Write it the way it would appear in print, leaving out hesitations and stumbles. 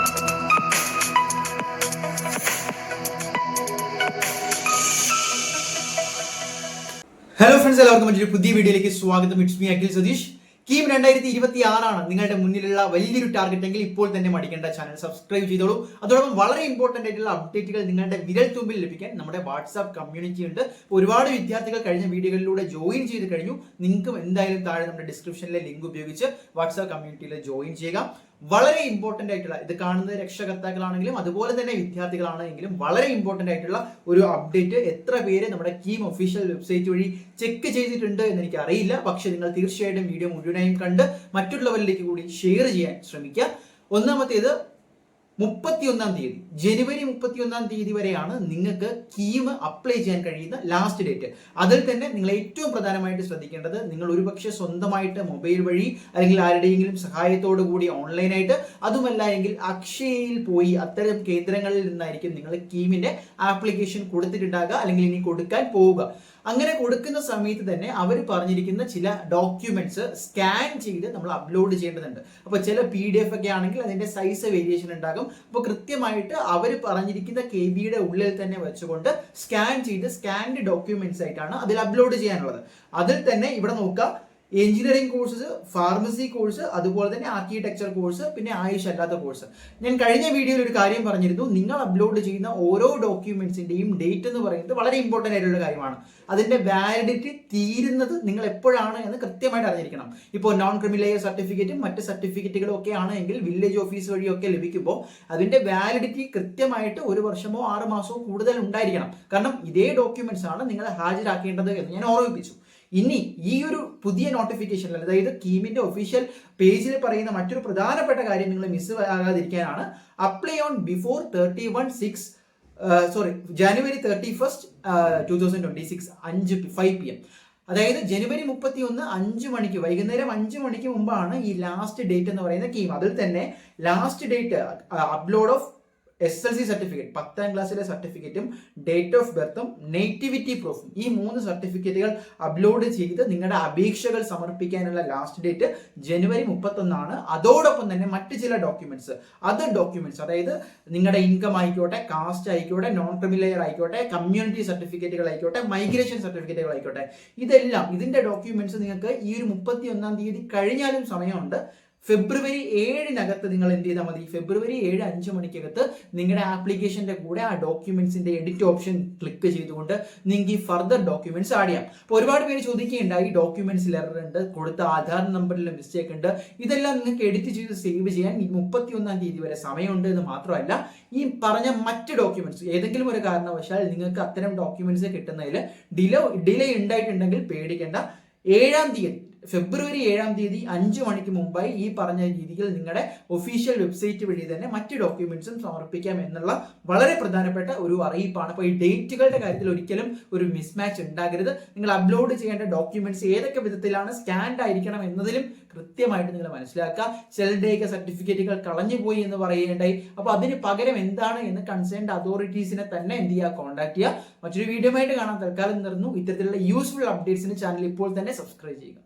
Hello friends, എല്ലാവർക്കും മറ്റൊരു പുതിയ വീഡിയോയിലേക്ക് സ്വാഗതം. It's me Akhil Satheesh. KEAM 2026 നിങ്ങളുടെ മുന്നിലുള്ള വലിയൊരു ടാർഗറ്റ് എങ്കിൽ ഇപ്പോൾ തന്നെ മടിക്കേണ്ട ചാനൽ സബ്സ്ക്രൈബ് ചെയ്തോളൂ. അതോടൊപ്പം വളരെ ഇമ്പോർട്ടന്റ് ആയിട്ടുള്ള അപ്ഡേറ്റുകൾ നിങ്ങളുടെ വിരൽ തുമ്പിൽ ലഭിക്കാൻ നമ്മുടെ വാട്സ്ആപ്പ് കമ്മ്യൂണിറ്റി ഉണ്ട്. ഒരുപാട് വിദ്യാർത്ഥികൾ കഴിഞ്ഞ വീഡിയോകളിലൂടെ ജോയിൻ ചെയ്ത് കഴിഞ്ഞു. നിങ്ങൾക്കും എന്തായാലും താഴെ നമ്മുടെ ഡിസ്ക്രിപ്ഷനിലെ ലിങ്ക് ഉപയോഗിച്ച് വാട്സ്ആപ്പ് കമ്മ്യൂണിറ്റിയിൽ ജോയിൻ ചെയ്യുക. വളരെ ഇമ്പോർട്ടന്റ് ആയിട്ടുള്ള, ഇത് കാണുന്നത് രക്ഷകർത്താക്കളാണെങ്കിലും അതുപോലെ തന്നെ വിദ്യാർത്ഥികളാണെങ്കിലും വളരെ ഇമ്പോർട്ടന്റ് ആയിട്ടുള്ള ഒരു അപ്ഡേറ്റ് എത്ര പേര് നമ്മുടെ കീം ഒഫീഷ്യൽ വെബ്സൈറ്റ് വഴി ചെക്ക് ചെയ്തിട്ടുണ്ട് എന്ന് എനിക്ക് അറിയില്ല. പക്ഷെ നിങ്ങൾ തീർച്ചയായിട്ടും വീഡിയോ മുഴുവനായും കണ്ട് മറ്റുള്ളവരിലേക്ക് കൂടി ഷെയർ ചെയ്യാൻ ശ്രമിക്കുക. ഒന്നാമത്തേത് 31 തീയതി, ജനുവരി 31 തീയതി വരെയാണ് നിങ്ങൾക്ക് കീം അപ്ലൈ ചെയ്യാൻ കഴിയുന്ന ലാസ്റ്റ് ഡേറ്റ്. അതിൽ തന്നെ നിങ്ങൾ ഏറ്റവും പ്രധാനമായിട്ട് ശ്രദ്ധിക്കേണ്ടത്, നിങ്ങൾ ഒരുപക്ഷെ സ്വന്തമായിട്ട് മൊബൈൽ വഴി അല്ലെങ്കിൽ ആരുടെയെങ്കിലും സഹായത്തോടു കൂടി ഓൺലൈനായിട്ട്, അതുമല്ല എങ്കിൽ അക്ഷയയിൽ പോയി അത്തരം കേന്ദ്രങ്ങളിൽ നിന്നായിരിക്കും നിങ്ങൾ കീമിന്റെ ആപ്ലിക്കേഷൻ കൊടുത്തിട്ടുണ്ടാകുക അല്ലെങ്കിൽ ഇനി കൊടുക്കാൻ പോവുക. അങ്ങനെ കൊടുക്കുന്ന സമയത്ത് തന്നെ അവർ പറഞ്ഞിരിക്കുന്ന ചില ഡോക്യുമെന്റ്സ് സ്കാൻ ചെയ്ത് നമ്മൾ അപ്ലോഡ് ചെയ്യേണ്ടതുണ്ട്. അപ്പോൾ ചില PDF ഒക്കെ ആണെങ്കിൽ അതിന്റെ സൈസ് വേരിയേഷൻ ഉണ്ടാകും. അപ്പോൾ കൃത്യമായിട്ട് അവർ പറഞ്ഞിരിക്കുന്ന KB ഉള്ളിൽ തന്നെ വെച്ചുകൊണ്ട് സ്കാൻ ചെയ്ത് സ്കാൻഡ് ഡോക്യുമെന്റ്സ് ആയിട്ടാണ് അതിൽ അപ്ലോഡ് ചെയ്യാനുള്ളത്. അതിൽ തന്നെ ഇവിടെ നോക്കുക, എഞ്ചിനീയറിംഗ് കോഴ്സസ്, ഫാർമസി കോഴ്സ്, അതുപോലെ തന്നെ ആർക്കിടെക്ചർ കോഴ്സ്, പിന്നെ ആയുഷ് അല്ലാത്ത കോഴ്സ്. ഞാൻ കഴിഞ്ഞ വീഡിയോയിൽ ഒരു കാര്യം പറഞ്ഞിരുന്നു, നിങ്ങൾ അപ്ലോഡ് ചെയ്യുന്ന ഓരോ ഡോക്യുമെന്റ്സിന്റെയും ഡേറ്റ് എന്ന് പറയുന്നത് വളരെ ഇമ്പോർട്ടന്റ് ആയിട്ടുള്ള കാര്യമാണ്. അതിന്റെ വാലിഡിറ്റി തീരുന്നത് നിങ്ങൾ എപ്പോഴാണ് എന്ന് കൃത്യമായിട്ട് അറിഞ്ഞിരിക്കണം. ഇപ്പോൾ നോൺ ക്രിമിനൽ സർട്ടിഫിക്കറ്റും മറ്റ് സർട്ടിഫിക്കറ്റുകളും ഒക്കെ ആണെങ്കിൽ വില്ലേജ് ഓഫീസ് വഴിയൊക്കെ ലഭിക്കുമ്പോൾ അതിന്റെ വാലിഡിറ്റി കൃത്യമായിട്ട് 1 വർഷമോ 6 മാസമോ കൂടുതൽ ഉണ്ടായിരിക്കണം. കാരണം ഇതേ ഡോക്യുമെന്റ്സ് ആണ് നിങ്ങൾ ഹാജരാക്കേണ്ടത് എന്ന് ഞാൻ ഓർമ്മിപ്പിച്ചു. ഇനി ഈ ഒരു പുതിയ നോട്ടിഫിക്കേഷനിൽ, അതായത് കീമിന്റെ ഒഫീഷ്യൽ പേജിൽ പറയുന്ന മറ്റൊരു പ്രധാനപ്പെട്ട കാര്യം നിങ്ങൾ മിസ് ആകാതിരിക്കാനാണ്, apply on before January 31, 2026 5 PM. അതായത് ജനുവരി 31 5 മണിക്ക്, വൈകുന്നേരം 5 മണിക്ക് മുമ്പാണ് ഈ ലാസ്റ്റ് ഡേറ്റ് എന്ന് പറയുന്ന കീം. അതിൽ തന്നെ last date upload of SLC certificate, 10ാം ക്ലാസ്സിലെ സർട്ടിഫിക്കറ്റും ഡേറ്റ് ഓഫ് ബർത്തും നേറ്റിവിറ്റി പ്രൂഫും, ഈ 3 സർട്ടിഫിക്കറ്റുകൾ അപ്ലോഡ് ചെയ്ത് നിങ്ങളുടെ അപേക്ഷകൾ സമർപ്പിക്കാനുള്ള ലാസ്റ്റ് ഡേറ്റ് ജനുവരി 31 ആണ്. അതോടൊപ്പം തന്നെ മറ്റ് ചില ഡോക്യുമെന്റ്സ്, അതായത് നിങ്ങളുടെ ഇൻകം ആയിക്കോട്ടെ, കാസ്റ്റ് ആയിക്കോട്ടെ, നോൺ ക്രിമിനൽ ആയിക്കോട്ടെ, കമ്മ്യൂണിറ്റി സർട്ടിഫിക്കറ്റുകൾ ആയിക്കോട്ടെ, മൈഗ്രേഷൻ സർട്ടിഫിക്കറ്റുകൾ ആയിക്കോട്ടെ, ഇതെല്ലാം ഇതിന്റെ ഡോക്യുമെന്റ്സ് നിങ്ങൾക്ക് ഈ ഒരു 31 തീയതി കഴിഞ്ഞാലും സമയമുണ്ട്. ഫെബ്രുവരി 7 നിങ്ങൾ എന്ത് ചെയ്താൽ മതി, ഫെബ്രുവരി 7 5 മണിക്കകത്ത് നിങ്ങളുടെ ആപ്ലിക്കേഷന്റെ കൂടെ ആ ഡോക്യുമെന്റ്സിന്റെ എഡിറ്റ് ഓപ്ഷൻ ക്ലിക്ക് ചെയ്തുകൊണ്ട് നിങ്ങൾക്ക് ഈ ഫർദർ ഡോക്യുമെന്റ്സ് ആഡ് ചെയ്യാം. അപ്പോൾ ഒരുപാട് പേര് ചോദിക്കുകയുണ്ടായി, ഡോക്യുമെന്റ്സിൽ എറർ ഉണ്ട്, കൊടുത്ത ആധാർ നമ്പറിൽ മിസ്റ്റേക്ക് ഉണ്ട്, ഇതെല്ലാം നിങ്ങൾക്ക് എഡിറ്റ് ചെയ്ത് സേവ് ചെയ്യാൻ ഈ 31 തീയതി വരെ സമയമുണ്ട് എന്ന് മാത്രമല്ല, ഈ പറഞ്ഞ മറ്റ് ഡോക്യുമെന്റ്സ് ഏതെങ്കിലും ഒരു കാരണവശാൽ നിങ്ങൾക്ക് അത്തരം ഡോക്യുമെന്റ്സ് കിട്ടുന്നതിൽ ഡിലേ ഉണ്ടായിട്ടുണ്ടെങ്കിൽ പേടിക്കേണ്ട. ഫെബ്രുവരി 7 തീയതി 5 മണിക്ക് മുമ്പായി ഈ പറഞ്ഞ രീതിയിൽ നിങ്ങളുടെ ഒഫീഷ്യൽ വെബ്സൈറ്റ് വഴി തന്നെ മറ്റ് ഡോക്യുമെന്റ്സും സമർപ്പിക്കാം എന്നുള്ള വളരെ പ്രധാനപ്പെട്ട ഒരു അറിയിപ്പാണ്. അപ്പോൾ ഈ ഡേറ്റുകളുടെ കാര്യത്തിൽ ഒരിക്കലും ഒരു മിസ്മാച്ച് ഉണ്ടാകരുത്. നിങ്ങൾ അപ്ലോഡ് ചെയ്യേണ്ട ഡോക്യുമെന്റ്സ് ഏതൊക്കെ വിധത്തിലാണ് സ്കാൻഡ് ആയിരിക്കണം എന്നതിലും കൃത്യമായിട്ട് നിങ്ങൾ മനസ്സിലാക്കുക. ചിലരുടെയൊക്കെ സർട്ടിഫിക്കറ്റുകൾ കളഞ്ഞുപോയി എന്ന് പറയേണ്ടായി. അപ്പോൾ അതിന് പകരം എന്താണ് എന്ന് കൺസേൺഡ് അതോറിറ്റീസിനെ തന്നെ എന്ത് ചെയ്യുക, കോൺടാക്ട് ചെയ്യുക. മറ്റൊരു വീഡിയോ ആയിട്ട് കാണാൻ തൽക്കാലം നിർന്നു. ഇത്തരത്തിലുള്ള യൂസ്ഫുൾ അപ്ഡേറ്റ്സിന് ചാനൽ ഇപ്പോൾ തന്നെ സബ്സ്ക്രൈബ് ചെയ്യുക.